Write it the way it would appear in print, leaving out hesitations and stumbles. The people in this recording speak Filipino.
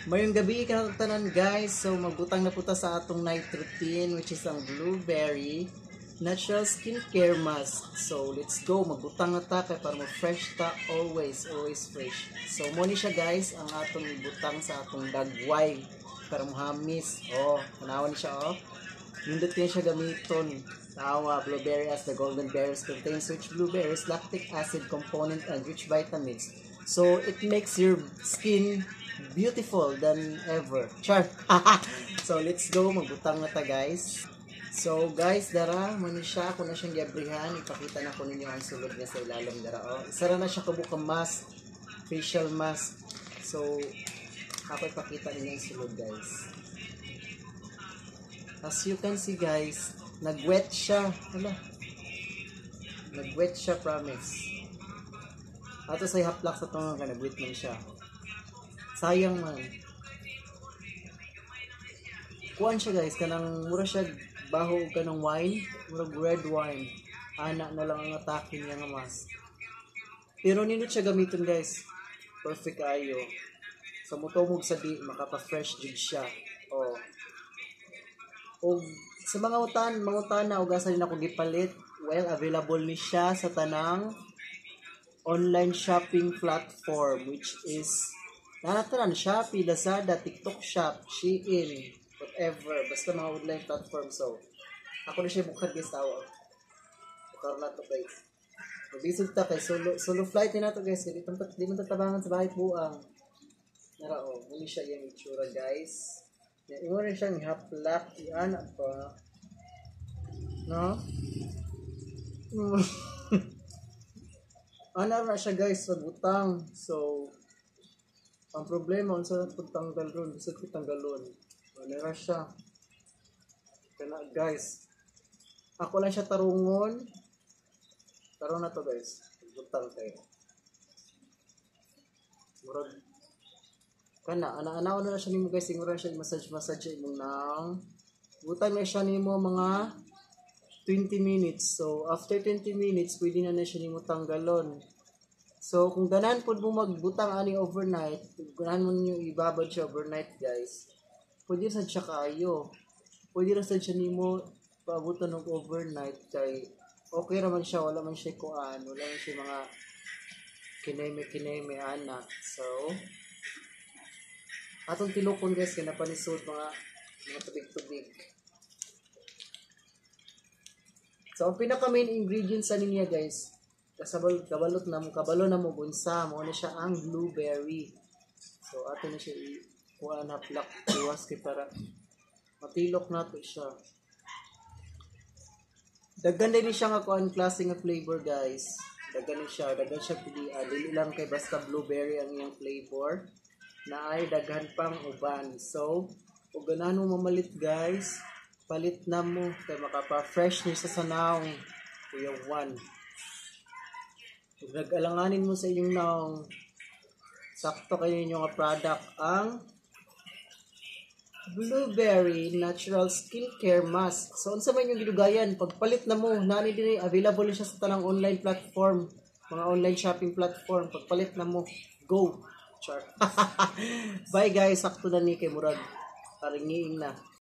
Mayong gabi kanang guys, so magbutang na puta sa atong night routine which is ang blueberry natural skincare mask. So let's go, magbutang na ta kay para mo fresh ta, always fresh. So mo ni siya guys ang atong ibutang sa atong dagway para mo hamis. Oh, tanawan ni siya oh. Nindot niya siya gamiton. Tawa, blueberry as the golden berries contains rich blueberries, lactic acid component and rich vitamins. So it makes your skin beautiful than ever. Char. So let's go, magbutang na ta guys. So guys, dara mo ni siya, ako na siyang giabrihan, ipakita na ko ninyo ang sulod niya sa ilalim dara. Oh, isara na siya kabukang mask, facial mask. So ako ipakita ninyo ang sulod guys. As you can see guys, nagwet siya. Hala. Nagwet siya, promise. Ato sa haplak sa tunga ka, nagwet man siya. Sayang man. Kuan siya guys, kanang mura siya baho kanang wine, murag red wine. Ana na lang ang atake niya nga mas. Pero nindot siya gamiton guys. Perfect ayo. Sa mutomog sa di, makapa-fresh jud siya. Oh. O sa mga utan na ugasan din ako gipalit. Well, available ni siya sa tanang online shopping platform which is nanataran Shopee, Lazada, TikTok Shop, Shein, whatever, basta mga online platform. So ako na siya bukad guys tao. Bukar na to guys. Mabisod ta kay solo flight na to guys. Di man tatabangan sa bahay buang. Nara oh, muli siya yung itsura guys. Ingo na siyang haplak, iana pa. No? Ana na siya guys, magbutang. So, ang problema, unsa na pagtanggal ron, bisag ko tanggalon. Ano na siya. Kana guys. Ako lang siya tarungon. Tarong na to guys. Magbutang tayo. Murag kana ana-ana na siya nimo guys, inguran siya massage imong nang butang na siya nimo mga 20 minutes. So after 20 minutes pwede na siya nimo tanggalon. So kung ganahan pud mo magbutang ani overnight, kung ganahan mo niyo ibabad siya overnight guys, pwede sad siya kaayo. Pwede ra sad siya nimo paabutan og overnight kay okay ra man siya, wala man siya kuan, wala man siya mga kineme ana. So atong tilokon guys kay napanisod mga tubig-tubig. So ang pinaka main ingredients sa niya guys, kabalo na mo bunsa mo na siya ang blueberry. So ato na siya kuha na plak tuwas kay para matilok nato siya. Daghan din siya nga kuan klase nga flavor guys. Daghan siya pilian. Dili lang kay basta blueberry ang iyang flavor. Na ay daghan pang uban. So, kung ganahan mo mamalit guys, palit na mo kaya makapa-fresh niyo sa sanaw. Kuya Juan. Kung nag-alanganin mo sa inyong naong sakto kayo inyong product ang blueberry natural skincare mask. So, unsa man yung gidugayan, pagpalit na mo, nani din available siya sa tanang online platform, mga online shopping platform. Pagpalit na mo, go! Char. Bye guys, sakto na ni kay murag. Paringiin na.